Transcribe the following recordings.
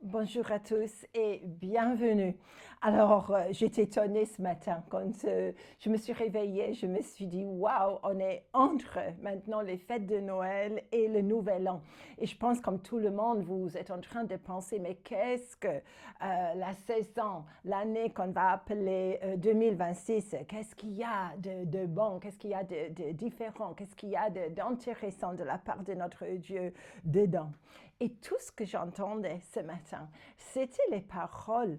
Bonjour à tous et bienvenue. Alors, j'étais étonnée ce matin quand je me suis réveillée, je me suis dit, waouh, on est entre maintenant les fêtes de Noël et le Nouvel An. Et je pense, comme tout le monde, vous êtes en train de penser, mais qu'est-ce que la saison, l'année qu'on va appeler 2026, qu'est-ce qu'il y a de bon, qu'est-ce qu'il y a de différent, qu'est-ce qu'il y a d'intéressant de la part de notre Dieu dedans. Et tout ce que j'entendais ce matin, c'était les paroles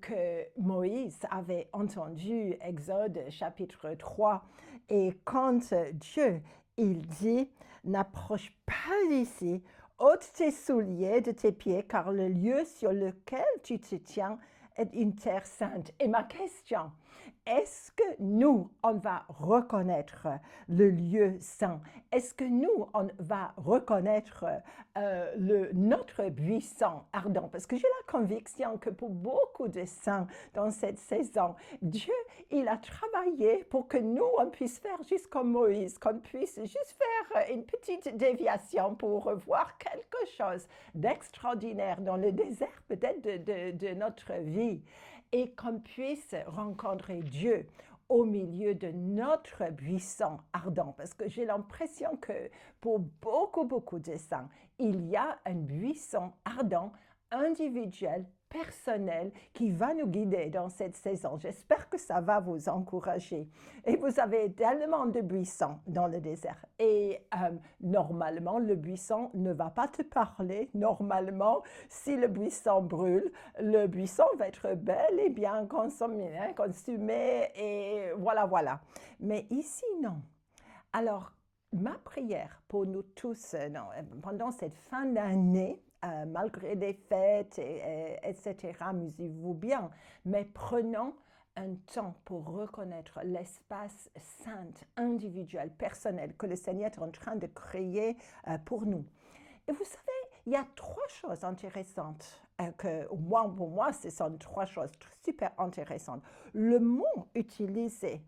que Moïse avait entendues, Exode chapitre 3. Et quand Dieu, il dit, n'approche pas d'ici, ôte tes souliers de tes pieds, car le lieu sur lequel tu te tiens est une terre sainte. Et ma question, est-ce que nous, on va reconnaître le lieu saint? Est-ce que nous, on va reconnaître notre buisson ardent? Parce que j'ai la conviction que pour beaucoup de saints dans cette saison, Dieu, il a travaillé pour que nous, on puisse faire juste comme Moïse, qu'on puisse juste faire une petite déviation pour voir quelque chose d'extraordinaire dans le désert peut-être de notre vie et qu'on puisse rencontrer Dieu au milieu de notre buisson ardent. Parce que j'ai l'impression que pour beaucoup de saints, il y a un buisson ardent, individuel, personnel qui va nous guider dans cette saison. J'espère que ça va vous encourager. Et vous avez tellement de buissons dans le désert. Et normalement, le buisson ne va pas te parler. Normalement, si le buisson brûle, le buisson va être bel et bien consumé et voilà. Mais ici, non. Alors, ma prière pour nous tous pendant cette fin d'année, malgré les fêtes, etc., amusez-vous bien, mais prenons un temps pour reconnaître l'espace saint, individuel, personnel que le Seigneur est en train de créer pour nous. Et vous savez, il y a trois choses intéressantes pour moi, ce sont trois choses super intéressantes. Le mot utilisé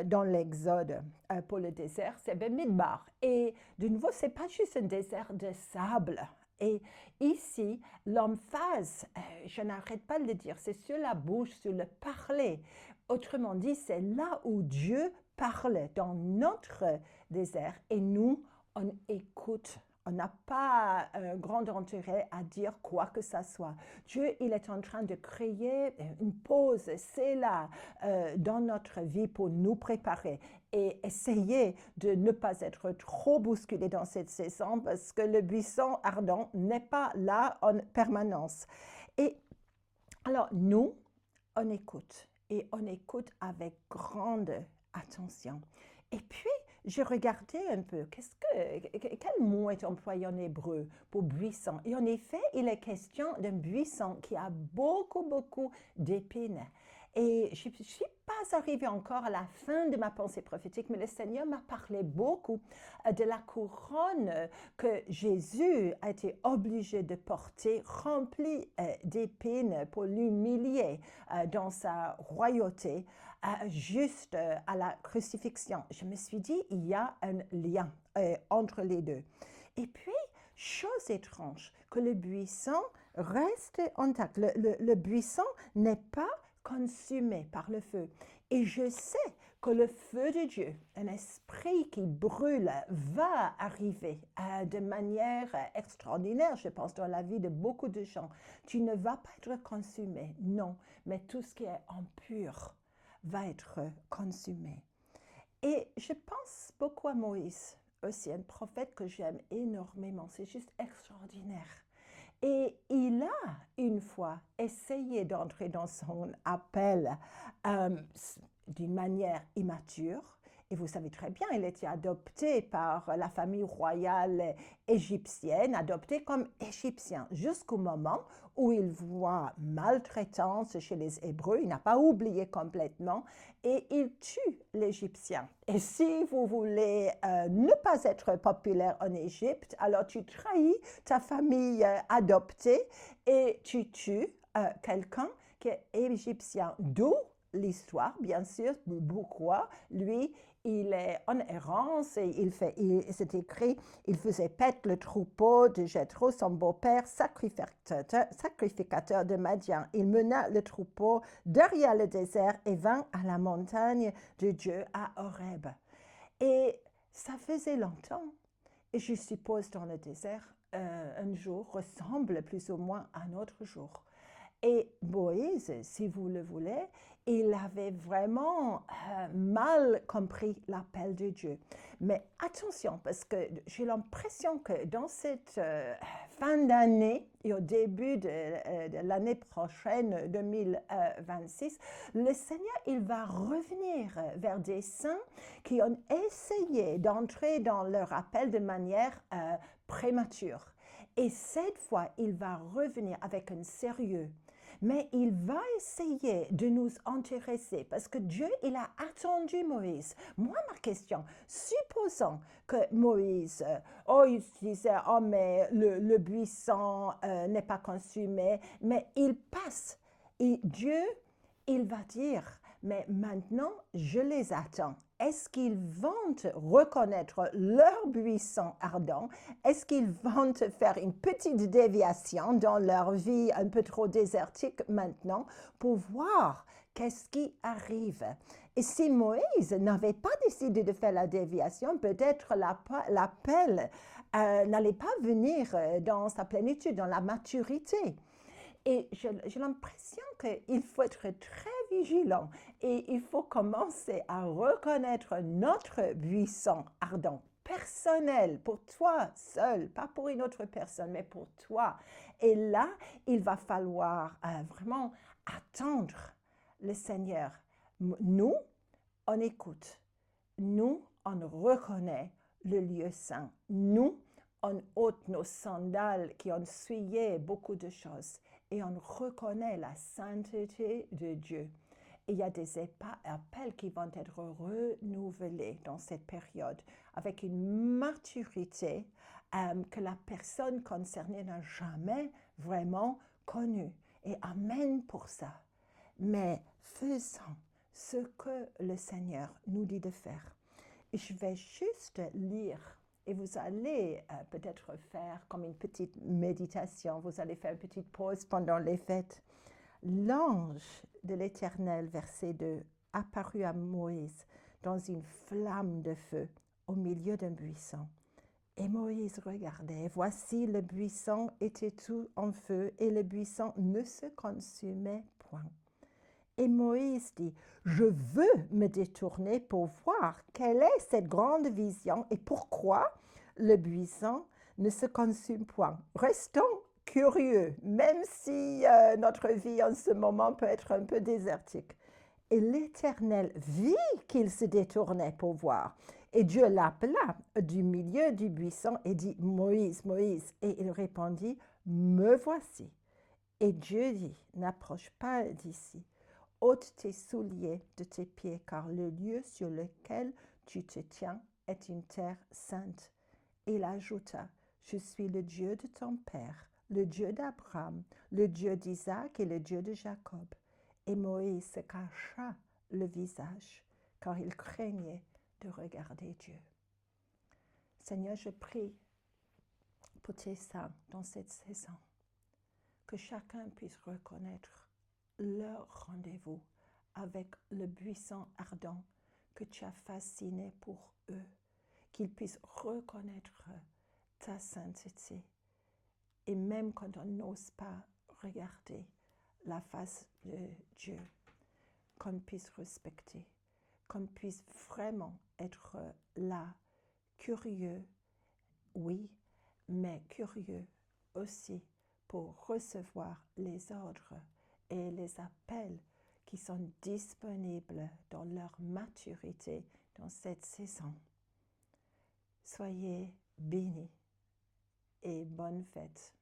dans l'Exode pour le désert, c'est Bemidbar. Et de nouveau, ce n'est pas juste un désert de sable. Et ici, l'emphase, je n'arrête pas de le dire, c'est sur la bouche, sur le parler. Autrement dit, c'est là où Dieu parle dans notre désert et nous, on écoute. On n'a pas un grand intérêt à dire quoi que ce soit. Dieu, il est en train de créer une pause, c'est là, dans notre vie pour nous préparer et essayer de ne pas être trop bousculé dans cette saison parce que le buisson ardent n'est pas là en permanence. Et alors, nous, on écoute et on écoute avec grande attention. Et puis, j'ai regardé un peu, quel mot est employé en hébreu pour buisson? Et en effet, il est question d'un buisson qui a beaucoup d'épines. Et je ne suis pas arrivée encore à la fin de ma pensée prophétique, mais le Seigneur m'a parlé beaucoup de la couronne que Jésus a été obligé de porter, remplie d'épines pour l'humilier dans sa royauté, juste à la crucifixion. Je me suis dit, il y a un lien entre les deux. Et puis, chose étrange, que le buisson reste intact. Le buisson n'est pas consumé par le feu. Et je sais que le feu de Dieu, un esprit qui brûle, va arriver de manière extraordinaire, je pense, dans la vie de beaucoup de gens. Tu ne vas pas être consumé, non, mais tout ce qui est impur va être consumé. Et je pense beaucoup à Moïse, aussi un prophète que j'aime énormément, c'est juste extraordinaire. Et il a une fois essayé d'entrer dans son appel d'une manière immature. Et vous savez très bien, il était adopté par la famille royale égyptienne, adopté comme égyptien, jusqu'au moment où il voit maltraitance chez les Hébreux, il n'a pas oublié complètement, et il tue l'Égyptien. Et si vous voulez ne pas être populaire en Égypte, alors tu trahis ta famille adoptée et tu tues quelqu'un qui est égyptien. D'où l'histoire, bien sûr. Pourquoi? Lui, il est en errance et c'est écrit, il faisait paître le troupeau de Jéthro, son beau-père, sacrificateur de Madian. Il mena le troupeau derrière le désert et vint à la montagne de Dieu à Horeb. Et ça faisait longtemps. Et je suppose dans le désert, un jour ressemble plus ou moins à un autre jour. Et Moïse, si vous le voulez, il avait vraiment mal compris l'appel de Dieu. Mais attention, parce que j'ai l'impression que dans cette fin d'année et au début de l'année prochaine, 2026, le Seigneur, il va revenir vers des saints qui ont essayé d'entrer dans leur appel de manière prémature. Et cette fois, il va revenir avec un sérieux. Mais il va essayer de nous intéresser parce que Dieu, il a attendu Moïse. Moi, ma question, supposons que Moïse, il disait, oh mais le buisson n'est pas consumé, mais il passe. Et Dieu, il va dire, mais maintenant, je les attends. Est-ce qu'ils vont reconnaître leur buisson ardent? Est-ce qu'ils vont faire une petite déviation dans leur vie un peu trop désertique maintenant pour voir qu'est-ce qui arrive? Et si Moïse n'avait pas décidé de faire la déviation, peut-être l'appel n'allait pas venir dans sa plénitude, dans la maturité. Et j'ai l'impression qu'il faut être très vigilant et il faut commencer à reconnaître notre buisson ardent, personnel, pour toi seul, pas pour une autre personne, mais pour toi. Et là, il va falloir vraiment attendre le Seigneur. Nous, on écoute. Nous, on reconnaît le lieu saint. Nous, on ôte nos sandales qui ont souillé beaucoup de choses et on reconnaît la sainteté de Dieu. Et il y a des appels qui vont être renouvelés dans cette période avec une maturité que la personne concernée n'a jamais vraiment connue. Et amen pour ça. Mais faisons ce que le Seigneur nous dit de faire. Et je vais juste lire. Et vous allez peut-être faire comme une petite méditation, vous allez faire une petite pause pendant les fêtes. L'ange de l'Éternel, verset 2, apparut à Moïse dans une flamme de feu au milieu d'un buisson. Et Moïse regardait, voici le buisson était tout en feu et le buisson ne se consumait point. Et Moïse dit, je veux me détourner pour voir quelle est cette grande vision et pourquoi le buisson ne se consume point. Restons curieux, même si notre vie en ce moment peut être un peu désertique. Et l'Éternel vit qu'il se détournait pour voir. Et Dieu l'appela du milieu du buisson et dit, Moïse, Moïse. Et il répondit, me voici. Et Dieu dit, n'approche pas d'ici. Ôte tes souliers de tes pieds, car le lieu sur lequel tu te tiens est une terre sainte. Il ajouta, je suis le Dieu de ton père, le Dieu d'Abraham, le Dieu d'Isaac et le Dieu de Jacob. Et Moïse se cacha le visage, car il craignait de regarder Dieu. Seigneur, je prie pour tes saints dans cette saison, que chacun puisse reconnaître leur rendez-vous avec le buisson ardent que tu as fasciné pour eux, qu'ils puissent reconnaître ta sainteté. Et même quand on n'ose pas regarder la face de Dieu, qu'on puisse respecter, qu'on puisse vraiment être là, curieux, oui, mais curieux aussi pour recevoir les ordres et les appels qui sont disponibles dans leur maturité dans cette saison. Soyez bénis et bonne fête.